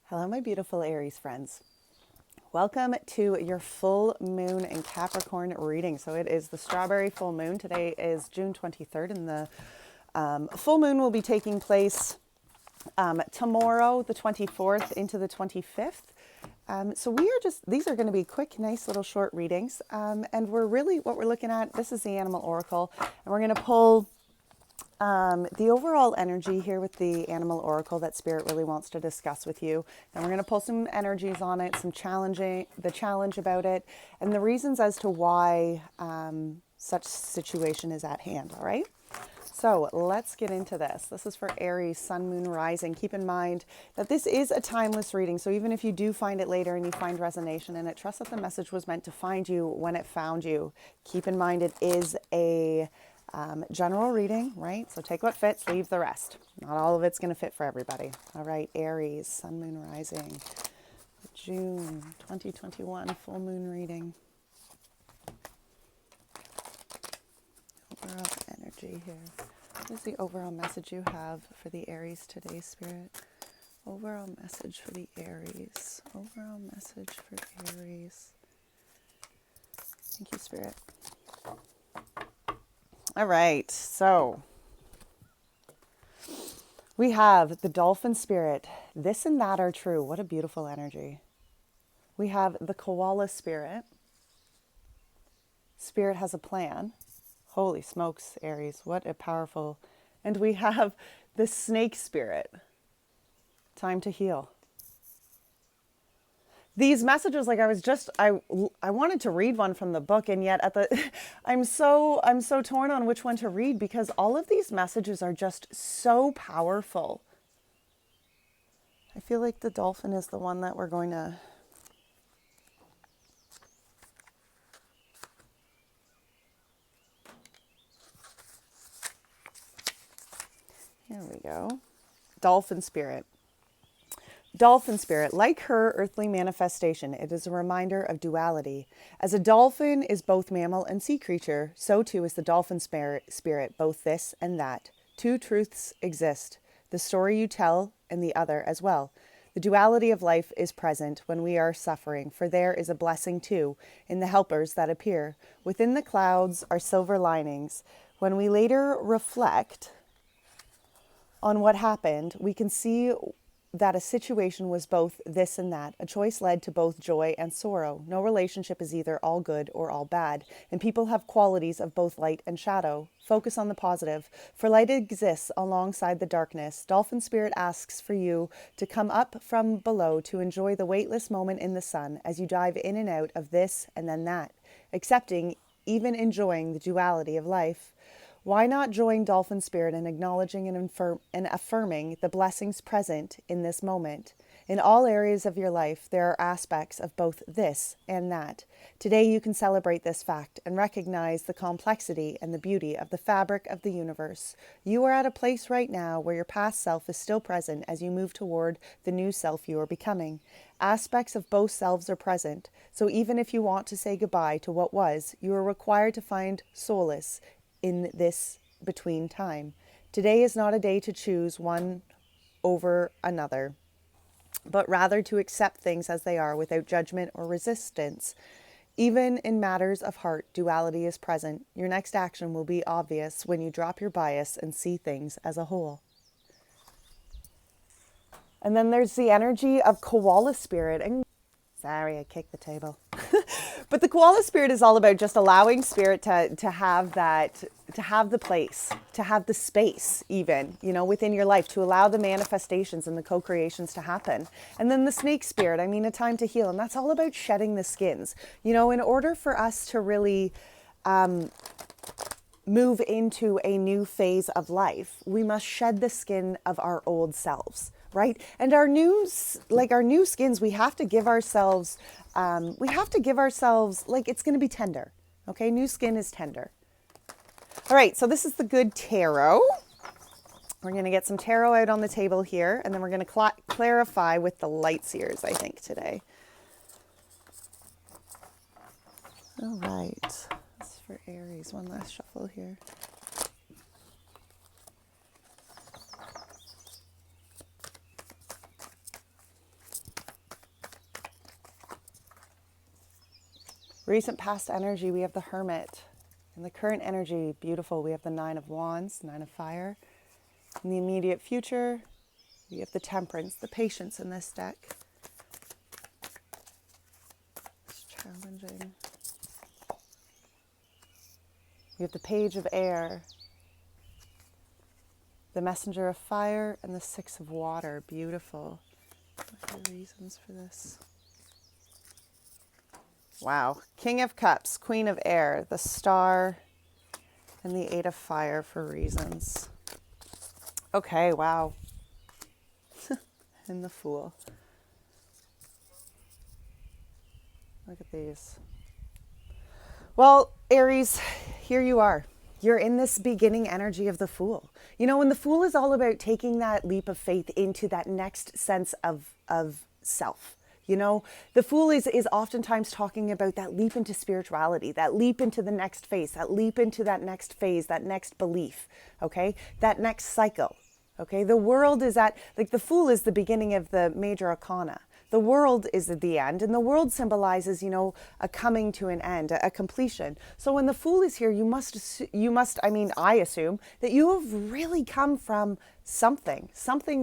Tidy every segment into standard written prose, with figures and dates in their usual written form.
Hello, my beautiful Aries friends. Welcome to your full moon in Capricorn reading. So it is the strawberry full moon. Today is June 23rd, and the full moon will be taking place tomorrow, the 24th, into the 25th. So these are going to be quick, nice little short readings. And what we're looking at, this is the Animal Oracle, and we're going to pull the overall energy here with the Animal Oracle that Spirit really wants to discuss with you. Then we're going to pull some energies on it, the challenge about it, and the reasons as to why such situation is at hand, all right? So let's get into this. This is for Aries, Sun, Moon, Rising. Keep in mind that this is a timeless reading, so even if you do find it later and you find resonation in it, trust that the message was meant to find you when it found you. Keep in mind it is a general reading, right? So take what fits, leave the rest. Not all of it's going to fit for everybody. All right, Aries, Sun, Moon, Rising, June 2021, full moon reading. Overall energy here. What is the overall message you have for the Aries today, Spirit? Overall message for the Aries. Overall message for Aries. Thank you, Spirit. All right, so we have the Dolphin Spirit. This and that are true. What a beautiful energy. We have the Koala Spirit. Spirit has a plan. Holy smokes, Aries, what a powerful. And we have the Snake Spirit. Time to heal. These messages, like I wanted to read one from the book, and yet I'm so torn on which one to read because all of these messages are just so powerful. I feel like the Dolphin is the one that we're going to. Here we go. Dolphin Spirit. Dolphin Spirit, like her earthly manifestation, it is a reminder of duality. As a dolphin is both mammal and sea creature, so too is the dolphin spirit, both this and that. Two truths exist, the story you tell and the other as well. The duality of life is present when we are suffering, for there is a blessing too in the helpers that appear. Within the clouds are silver linings. When we later reflect on what happened, we can see that a situation was both this and that. A choice led to both joy and sorrow. No relationship is either all good or all bad, and people have qualities of both light and shadow. Focus on the positive, for light exists alongside the darkness. Dolphin Spirit asks for you to come up from below to enjoy the weightless moment in the sun as you dive in and out of this and then that, accepting, even enjoying the duality of life. Why not join Dolphin Spirit in acknowledging and affirming the blessings present in this moment? In all areas of your life, there are aspects of both this and that. Today, you can celebrate this fact and recognize the complexity and the beauty of the fabric of the universe. You are at a place right now where your past self is still present as you move toward the new self you are becoming. Aspects of both selves are present, so even if you want to say goodbye to what was, you are required to find solace in this between time. Today is not a day to choose one over another, but rather to accept things as they are without judgment or resistance. Even in matters of heart, duality is present. Your next action will be obvious when you drop your bias and see things as a whole. And then there's the energy of Koala Spirit. And sorry, I kicked the table. But the Koala Spirit is all about just allowing Spirit to have that, to have the place, to have the space even, within your life, to allow the manifestations and the co-creations to happen. And then the Snake Spirit, a time to heal. And that's all about shedding the skins. In order for us to really move into a new phase of life, we must shed the skin of our old selves. Right? And our new skins, we have to give ourselves, it's going to be tender. Okay. New skin is tender. All right. So this is the good tarot. We're going to get some tarot out on the table here, and then we're going to clarify with the light seers, I think, today. All right. This is for Aries. One last shuffle here. Recent past energy, we have the Hermit. In the current energy, beautiful, we have the Nine of Wands, Nine of Fire. In the immediate future, we have the Temperance, the Patience in this deck. It's challenging. We have the Page of Air, the Messenger of Fire, and the Six of Water. Beautiful. What are the reasons for this? Wow. King of Cups, Queen of Air, the Star, and the Eight of Fire for reasons. Okay, wow. And the Fool. Look at these. Well, Aries, here you are. You're in this beginning energy of the Fool. You know, and the Fool is all about taking that leap of faith into that next sense of self. You know, the Fool is oftentimes talking about that leap into spirituality, that leap into the next phase, that leap into that next phase, that next belief, okay? That next cycle, okay? The world is at, like the Fool is the beginning of the major arcana. The world is at the end, and the world symbolizes, you know, a coming to an end, a completion. So when the Fool is here, I assume that you have really come from something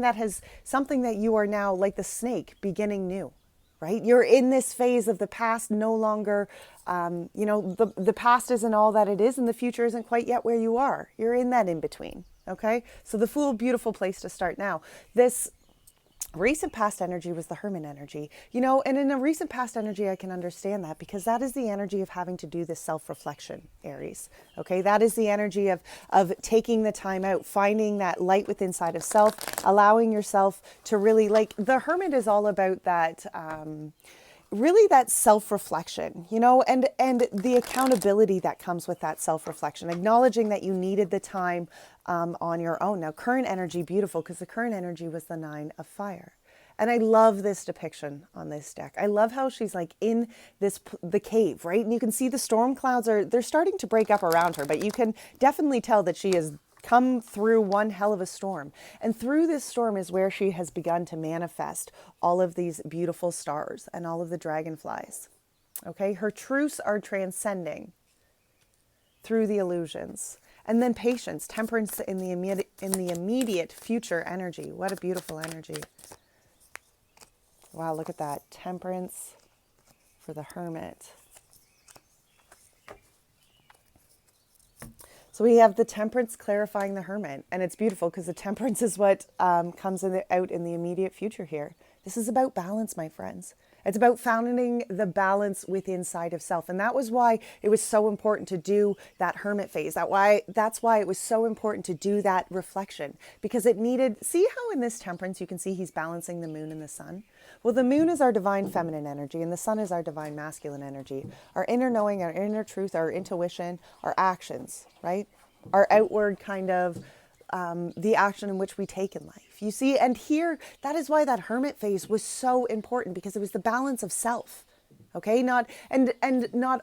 that you are now like the snake beginning new, right? You're in this phase of the past, no longer, the past isn't all that it is, and the future isn't quite yet where you are. You're in that in between, okay? So the Fool, beautiful place to start now. This recent past energy was the Hermit energy, you know, and in a recent past energy, I can understand that because that is the energy of having to do this self-reflection, Aries. Okay, that is the energy of taking the time out, finding that light within inside of self, allowing yourself to really, like, the Hermit is all about that, really that self-reflection, you know, and the accountability that comes with that self-reflection, acknowledging that you needed the time on your own. Now, current energy, beautiful, because the current energy was the Nine of Fire. And I love this depiction on this deck. I love how she's like in the cave, right? And you can see the storm clouds they're starting to break up around her, but you can definitely tell that she has come through one hell of a storm. And through this storm is where she has begun to manifest all of these beautiful stars and all of the dragonflies. Okay, her truths are transcending through the illusions. And then patience, temperance in the immediate future energy. What a beautiful energy. Wow, look at that. Temperance for the Hermit. So we have the Temperance clarifying the Hermit, and it's beautiful because the Temperance is what comes out in the immediate future here. This is about balance, my friends. It's about finding the balance within inside of self. And that was why it was so important to do that Hermit phase. That's why it was so important to do that reflection, because it needed, see how in this Temperance you can see he's balancing the moon and the sun? Well, the moon is our divine feminine energy and the sun is our divine masculine energy. Our inner knowing, our inner truth, our intuition, our actions, right? Our outward kind of the action in which we take in life. You see, and here, that is why that Hermit phase was so important, because it was the balance of self. Okay, not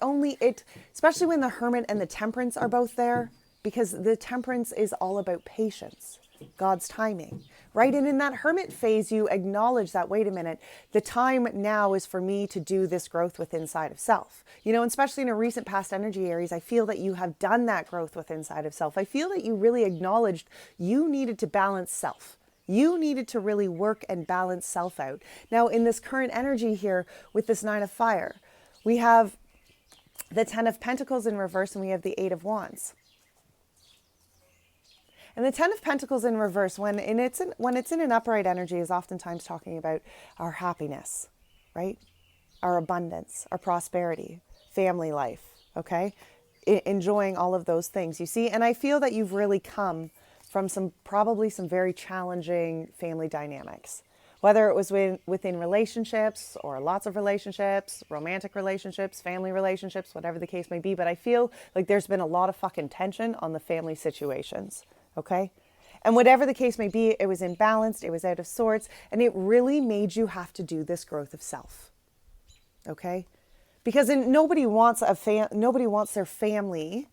only it, especially when the Hermit and the Temperance are both there, because the Temperance is all about patience, God's timing, right? And in that Hermit phase, you acknowledge that, wait a minute, the time now is for me to do this growth within inside of self. You know, especially in a recent past energy, Aries, I feel that you have done that growth within inside of self. I feel that you really acknowledged you needed to balance self. You needed to really work and balance self out. Now, in this current energy here with this Nine of Fire, we have the Ten of Pentacles in reverse and we have the Eight of Wands. And the Ten of Pentacles in reverse, when it's in an upright energy, is oftentimes talking about our happiness, right? Our abundance, our prosperity, family life, okay? Enjoying all of those things, you see? And I feel that you've really come from probably some very challenging family dynamics, whether it was within relationships or lots of relationships, romantic relationships, family relationships, whatever the case may be. But I feel like there's been a lot of fucking tension on the family situations. Okay. And whatever the case may be, it was imbalanced, it was out of sorts, and it really made you have to do this growth of self. Okay. Because nobody wants their family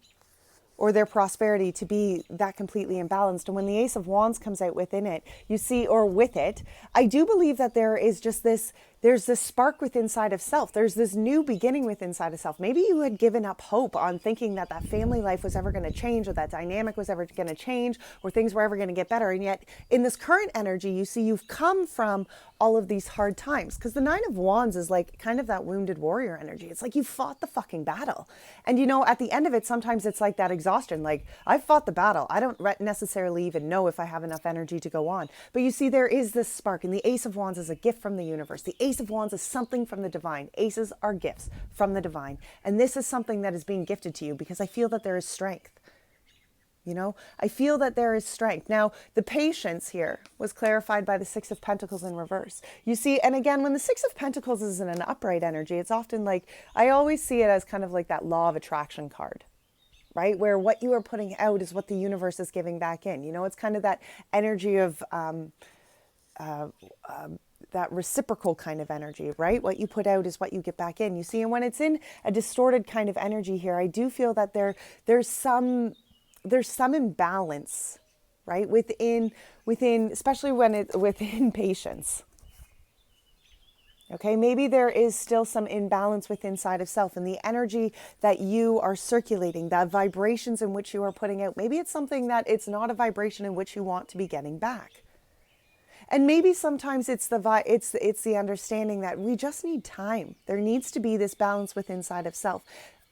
or their prosperity to be that completely imbalanced. And when the Ace of Wands comes out within it, you see, or with it, I do believe that there is just this there's this spark within inside of self. There's this new beginning within inside of self. Maybe you had given up hope on thinking that that family life was ever going to change, or that dynamic was ever going to change, or things were ever going to get better. And yet in this current energy, you see you've come from all of these hard times, because the Nine of Wands is like kind of that wounded warrior energy. It's like you fought the fucking battle. And you know, at the end of it, sometimes it's like that exhaustion. Like, I've fought the battle. I don't necessarily even know if I have enough energy to go on. But you see, there is this spark, and the Ace of Wands is a gift from the universe. The Ace of Wands is something from the divine. Aces are gifts from the divine. And this is something that is being gifted to you, because I feel that there is strength. You know, I feel that there is strength. Now, the patience here was clarified by the Six of Pentacles in reverse. You see, and again, when the Six of Pentacles is in an upright energy, it's often like, I always see it as kind of like that law of attraction card, right? Where what you are putting out is what the universe is giving back in. You know, it's kind of that energy of that reciprocal kind of energy, right? What you put out is what you get back in. You see, and when it's in a distorted kind of energy here, I do feel that there's some imbalance, right? Within, especially when it's within patience. Okay, maybe there is still some imbalance within inside of self, and the energy that you are circulating, the vibrations in which you are putting out. Maybe it's something that it's not a vibration in which you want to be getting back. And maybe sometimes it's the understanding that we just need time. There needs to be this balance within inside of self.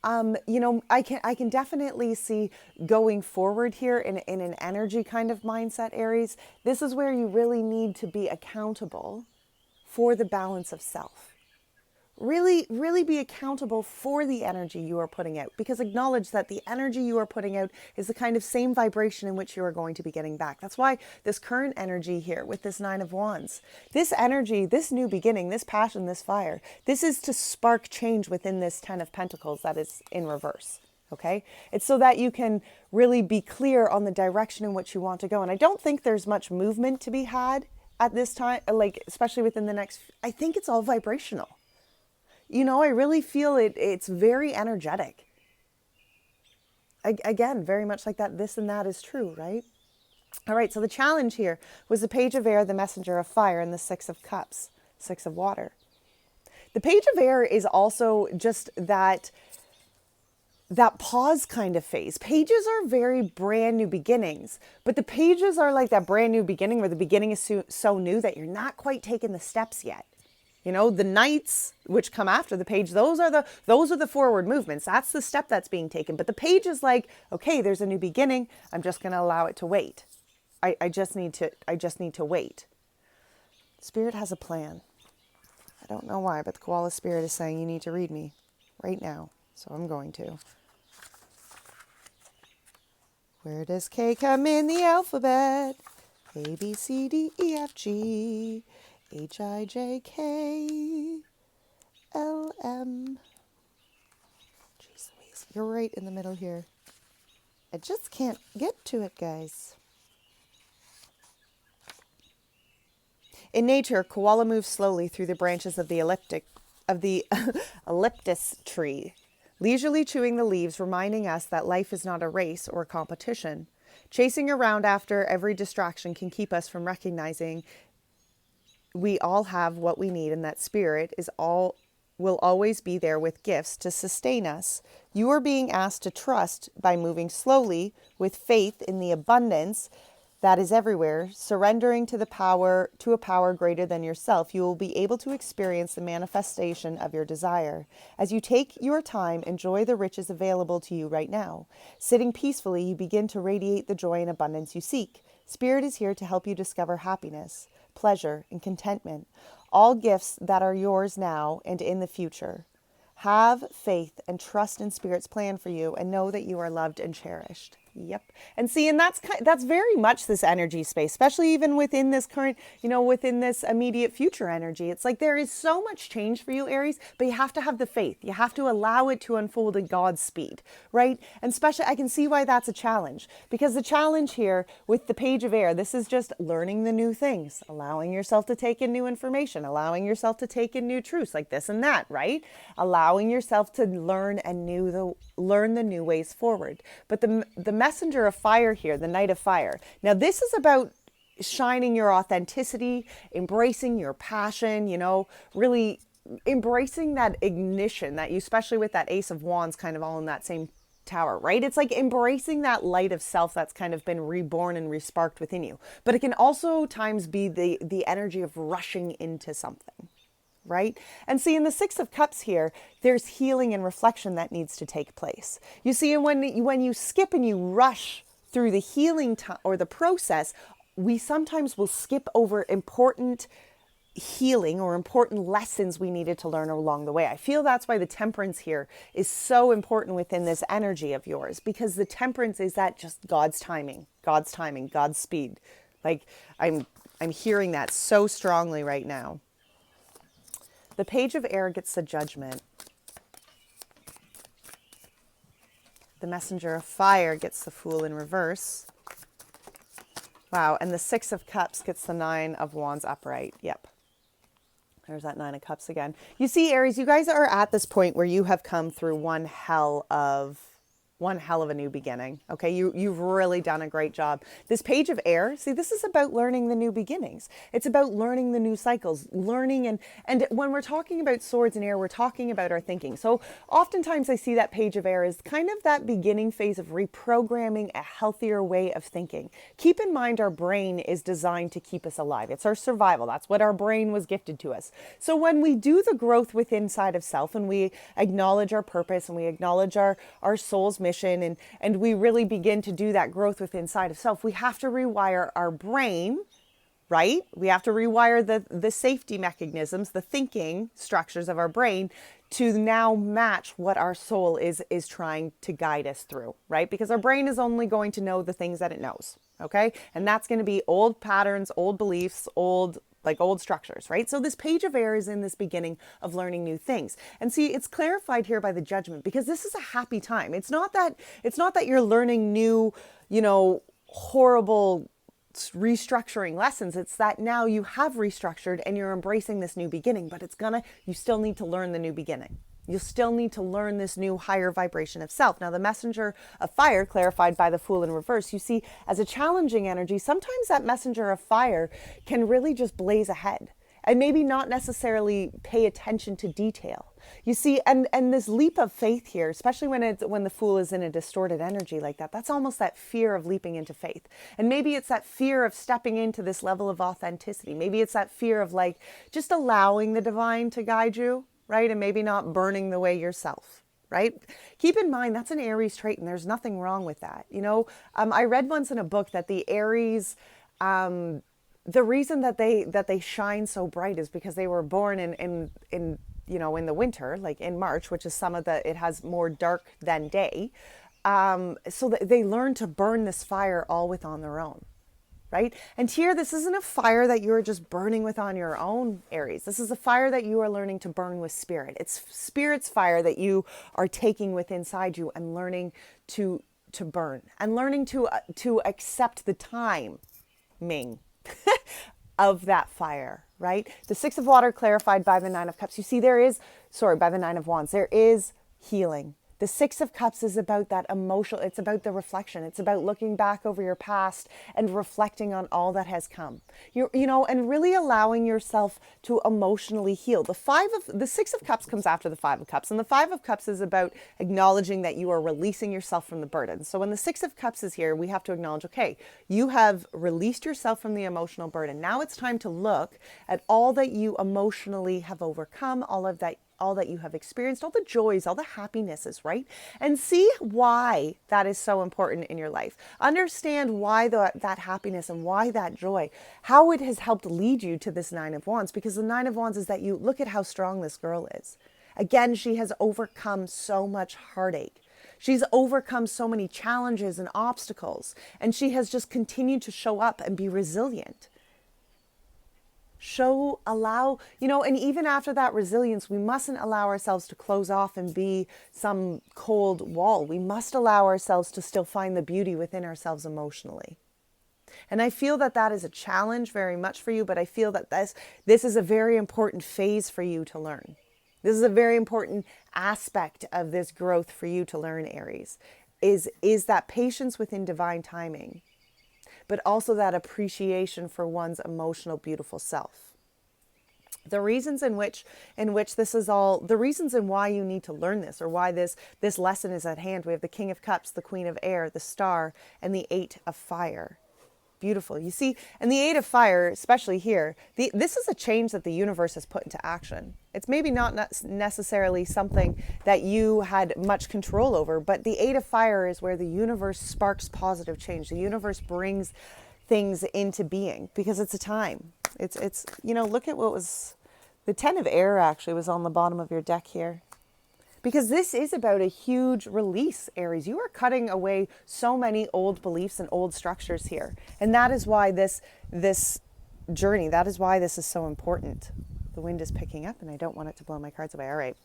You know, I can definitely see going forward here in an energy kind of mindset, Aries. This is where you really need to be accountable for the balance of self. Really, really be accountable for the energy you are putting out, because acknowledge that the energy you are putting out is the kind of same vibration in which you are going to be getting back. That's why this current energy here with this Nine of Wands, this energy, this new beginning, this passion, this fire, this is to spark change within this Ten of Pentacles that is in reverse. Okay, it's so that you can really be clear on the direction in which you want to go. And I don't think there's much movement to be had at this time, like especially within the next, I think it's all vibrational. You know, I really feel it's very energetic. Again, very much like that, this and that is true, right? All right, so the challenge here was the Page of Air, the Messenger of Fire, and the Six of Cups, Six of Water. The Page of Air is also just that pause kind of phase. Pages are very brand new beginnings, but the pages are like that brand new beginning where the beginning is so new that you're not quite taking the steps yet. You know, the knights, which come after the page, those are the forward movements. That's the step that's being taken. But the page is like, okay, there's a new beginning. I'm just going to allow it to wait. I just need to wait. Spirit has a plan. I don't know why, but the koala spirit is saying you need to read me right now. So I'm going to. Where does K come in the alphabet? A, B, C, D, E, F, G. H, I, J, K, L, M. Jeez Louise, you're right in the middle here. I just can't get to it, guys. In nature, koala moves slowly through the branches of the eucalyptus tree, leisurely chewing the leaves, reminding us that life is not a race or a competition. Chasing around after every distraction can keep us from recognizing we all have what we need, and that spirit will always be there with gifts to sustain us. You are being asked to trust by moving slowly with faith in the abundance that is everywhere, surrendering to a power greater than yourself. You will be able to experience the manifestation of your desire. As you take your time, enjoy the riches available to you right now. Sitting peacefully, you begin to radiate the joy and abundance you seek. Spirit is here to help you discover happiness, pleasure, and contentment, all gifts that are yours now and in the future. Have faith and trust in Spirit's plan for you, and know that you are loved and cherished. Yep. And see, and that's very much this energy space, especially even within this current, you know, within this immediate future energy. It's like there is so much change for you, Aries, but you have to have the faith. You have to allow it to unfold at God's speed, right? And especially, I can see why that's a challenge, because the challenge here with the Page of Air, this is just learning the new things, allowing yourself to take in new information, allowing yourself to take in new truths like this and that, right? Allowing yourself to learn the new ways forward. But the Messenger of Fire here, the Knight of Fire. Now this is about shining your authenticity, embracing your passion, you know, really embracing that ignition that you, especially with that Ace of Wands kind of all in that same tower, right? It's like embracing that light of self that's kind of been reborn and resparked within you. But it can also times be the energy of rushing into something, right? And see, in the Six of Cups here, there's healing and reflection that needs to take place. You see, and when you skip and you rush through the healing or the process, we sometimes will skip over important healing or important lessons we needed to learn along the way. I feel that's why the Temperance here is so important within this energy of yours, because the Temperance is that just God's timing, God's speed. Like I'm hearing that so strongly right now. The Page of Air gets the Judgment. The Messenger of Fire gets the Fool in reverse. Wow, and the Six of Cups gets the Nine of Wands upright. Yep. There's that Nine of Cups again. You see, Aries, you guys are at this point where you have come through one hell of a new beginning. Okay, you've really done a great job. This Page of Air, see, this is about learning the new beginnings. It's about learning the new cycles, learning, and when we're talking about swords and air, we're talking about our thinking. So oftentimes I see that Page of Air as kind of that beginning phase of reprogramming a healthier way of thinking. Keep in mind, our brain is designed to keep us alive. It's our survival. That's what our brain was gifted to us. So when we do the growth within inside of self, and we acknowledge our purpose, and we acknowledge our soul's mission, and we really begin to do that growth within inside of self, we have to rewire our brain, right? We have to rewire the safety mechanisms, the thinking structures of our brain to now match what our soul is trying to guide us through, right? Because our brain is only going to know the things that it knows, okay? And that's going to be old patterns, old beliefs, old structures, right? So this Page of Air is in this beginning of learning new things. And see, it's clarified here by the Judgment, because this is a happy time. It's not that you're learning new, horrible restructuring lessons. It's that now you have restructured and you're embracing this new beginning, but you still need to learn the new beginning. You still need to learn this new higher vibration of self. Now, the Messenger of Fire, clarified by the Fool in reverse, you see, as a challenging energy, sometimes that Messenger of Fire can really just blaze ahead and maybe not necessarily pay attention to detail. You see, and this leap of faith here, especially when the Fool is in a distorted energy like that, that's almost that fear of leaping into faith. And maybe it's that fear of stepping into this level of authenticity. Maybe it's that fear of like just allowing the divine to guide you, right? And maybe not burning the way yourself, right? Keep in mind, that's an Aries trait, and there's nothing wrong with that. I read once in a book that the Aries, the reason that they shine so bright is because they were born in the winter, like in March, which is it has more dark than day. So that they learn to burn this fire all with on their own. Right? And here, this isn't a fire that you're just burning with on your own, Aries. This is a fire that you are learning to burn with Spirit. It's Spirit's fire that you are taking within inside you and learning to burn, and learning to accept the timing of that fire, right? The Six of Water, clarified by the Nine of Cups. You see, by the Nine of Wands, there is healing. The Six of Cups is about that emotional, it's about the reflection. It's about looking back over your past and reflecting on all that has come. And really allowing yourself to emotionally heal. The Six of Cups comes after the Five of Cups, and the Five of Cups is about acknowledging that you are releasing yourself from the burden. So when the Six of Cups is here, we have to acknowledge, okay, you have released yourself from the emotional burden. Now it's time to look at all that you emotionally have overcome, all that you have experienced, all the joys, all the happinesses, right? And see why that is so important in your life. Understand why that happiness and why that joy, how it has helped lead you to this Nine of Wands, because the Nine of Wands is that you look at how strong this girl is. Again, she has overcome so much heartache. She's overcome so many challenges and obstacles, and she has just continued to show up and be resilient. And even after that resilience, we mustn't allow ourselves to close off and be some cold wall. We must allow ourselves to still find the beauty within ourselves emotionally. And I feel that is a challenge very much for you, but I feel that this is a very important phase for you to learn. This is a very important aspect of this growth for you to learn, Aries, is that patience within divine timing. but also that appreciation for one's emotional, beautiful self. The reasons in which this is all, the reasons and why you need to learn this, or why this lesson is at hand. We have the King of Cups, the Queen of Air, the Star, and the Eight of Fire. Beautiful. You see, and the Eight of Fire, especially here, this is a change that the universe has put into action. It's maybe not necessarily something that you had much control over, but the Eight of Fire is where the universe sparks positive change. The universe brings things into being because it's a time. It's look at what was, the Ten of Air actually was on the bottom of your deck here. Because this is about a huge release, Aries. You are cutting away so many old beliefs and old structures here. And that is why this journey, that is why this is so important. The wind is picking up and I don't want it to blow my cards away. All right,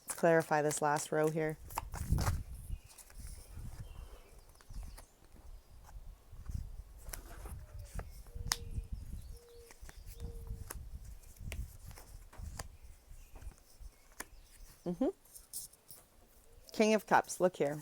let's clarify this last row here. King of Cups, look here.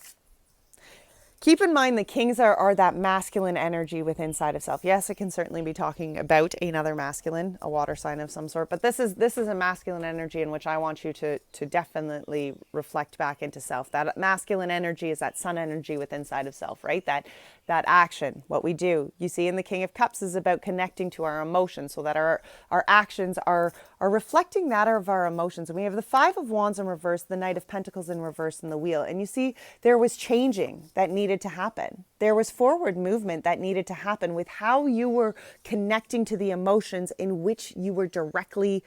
Keep in mind the kings are that masculine energy within inside of self. Yes, it can certainly be talking about another masculine, a water sign of some sort, but this is a masculine energy in which I want you to definitely reflect back into self. That masculine energy is that sun energy within inside of self, right? That action, what we do. You see, in the King of Cups is about connecting to our emotions so that our actions are reflecting that of our emotions. And we have the Five of Wands in reverse, the Knight of Pentacles in reverse, and the Wheel. And you see, there was changing that needed to happen. There was forward movement that needed to happen with how you were connecting to the emotions in which you were directly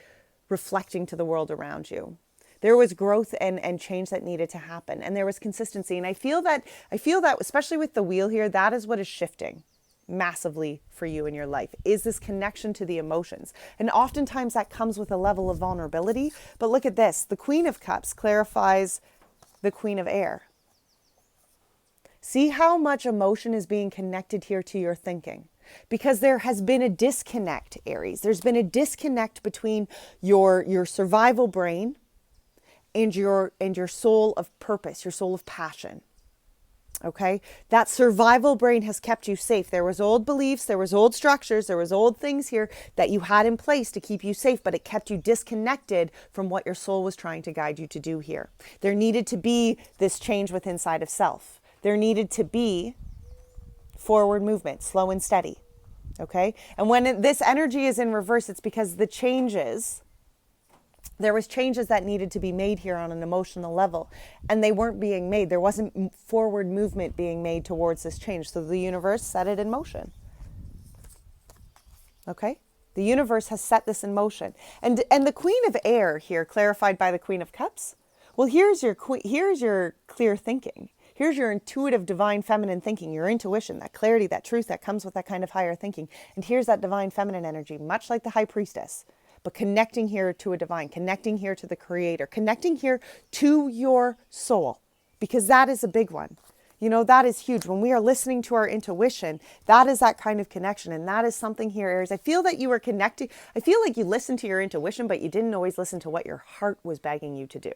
reflecting to the world around you. There was growth and change that needed to happen. And there was consistency. And I feel that, especially with the Wheel here, that is what is shifting massively for you in your life, is this connection to the emotions. And oftentimes that comes with a level of vulnerability. But look at this. The Queen of Cups clarifies the Queen of Air. See how much emotion is being connected here to your thinking. Because there has been a disconnect, Aries. There's been a disconnect between your survival brain and your soul of purpose, your soul of passion. Okay? That survival brain has kept you safe. There was old beliefs, there was old structures, there was old things here that you had in place to keep you safe, but it kept you disconnected from what your soul was trying to guide you to do here. There needed to be this change within inside of self. There needed to be forward movement, slow and steady. Okay? And when this energy is in reverse, it's because the changes, there was changes that needed to be made here on an emotional level, and they weren't being made. There wasn't forward movement being made towards this change. So the universe set it in motion. Okay? The universe has set this in motion. And the Queen of Air here, clarified by the Queen of Cups. Well, here's your clear thinking. Here's your intuitive, divine, feminine thinking, your intuition, that clarity, that truth that comes with that kind of higher thinking. And here's that divine feminine energy, much like the High Priestess, but connecting here to a divine, connecting here to the Creator, connecting here to your soul, because that is a big one. You know, that is huge. When we are listening to our intuition, that is that kind of connection. And that is something here, Aries. I feel that you were connecting. I feel like you listened to your intuition, but you didn't always listen to what your heart was begging you to do.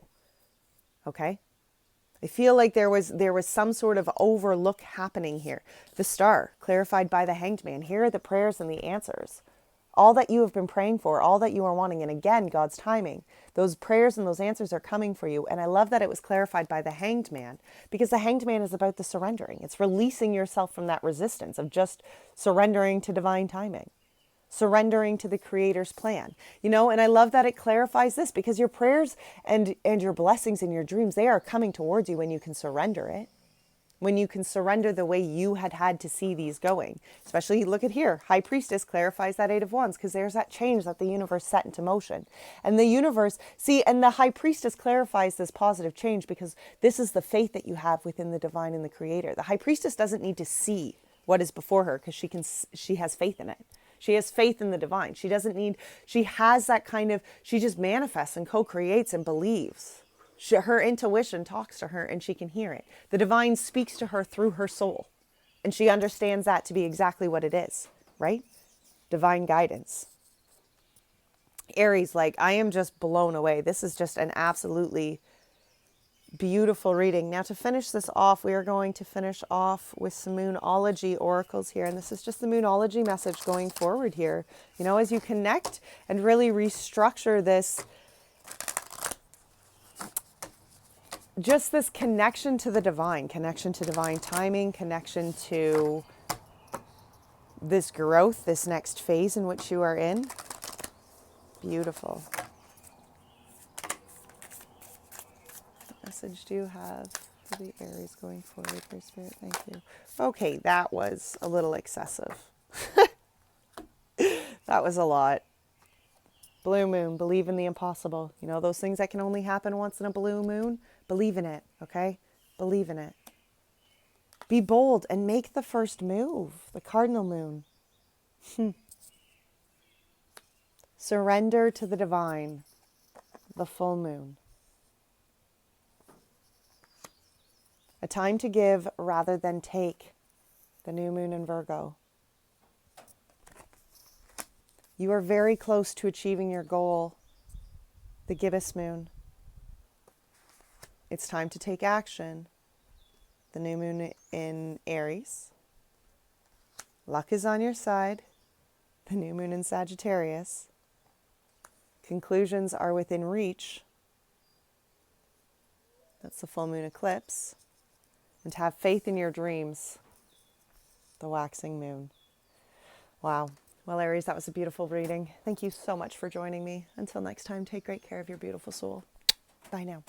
Okay? I feel like there was some sort of overlook happening here. The Star, clarified by the Hanged Man. Here are the prayers and the answers. All that you have been praying for, all that you are wanting. And again, God's timing. Those prayers and those answers are coming for you. And I love that it was clarified by the Hanged Man, because the Hanged Man is about the surrendering. It's releasing yourself from that resistance of just surrendering to divine timing. Surrendering to the Creator's plan, you know, and I love that it clarifies this, because your prayers and your blessings and your dreams, they are coming towards you when you can surrender it, when you can surrender the way you had to see these going. Especially, look at here, High Priestess clarifies that Eight of Wands, because there's that change that the universe set into motion. And the universe, see, and the High Priestess clarifies this positive change, because this is the faith that you have within the divine and the Creator. The High Priestess doesn't need to see what is before her, because she has faith in it. She has faith in the divine. She has that kind of, she just manifests and co-creates and believes. Her intuition talks to her and she can hear it. The divine speaks to her through her soul. And she understands that to be exactly what it is, right? Divine guidance. Aries, like, I am just blown away. This is just an absolutely Beautiful reading. Now to finish this off, we are going to finish off with some Moonology oracles here. And this is just the Moonology message going forward here. You know, as you connect and really restructure this, just this connection to the divine, connection to divine timing, connection to this growth, this next phase in which you are in. Beautiful. What message do you have for the Aries going forward here, Spirit? Thank you. Okay, that was a little excessive. That was a lot. Blue moon, believe in the impossible. You know, those things that can only happen once in a blue moon, believe in it, okay? Believe in it. Be bold and make the first move, the cardinal moon. Surrender to the divine, the full moon. A time to give rather than take, the new moon in Virgo. You are very close to achieving your goal, the gibbous moon. It's time to take action, the new moon in Aries. Luck is on your side, the new moon in Sagittarius. Conclusions are within reach. That's the full moon eclipse. And to have faith in your dreams, the waxing moon. Wow. Well, Aries, that was a beautiful reading. Thank you so much for joining me. Until next time, take great care of your beautiful soul. Bye now.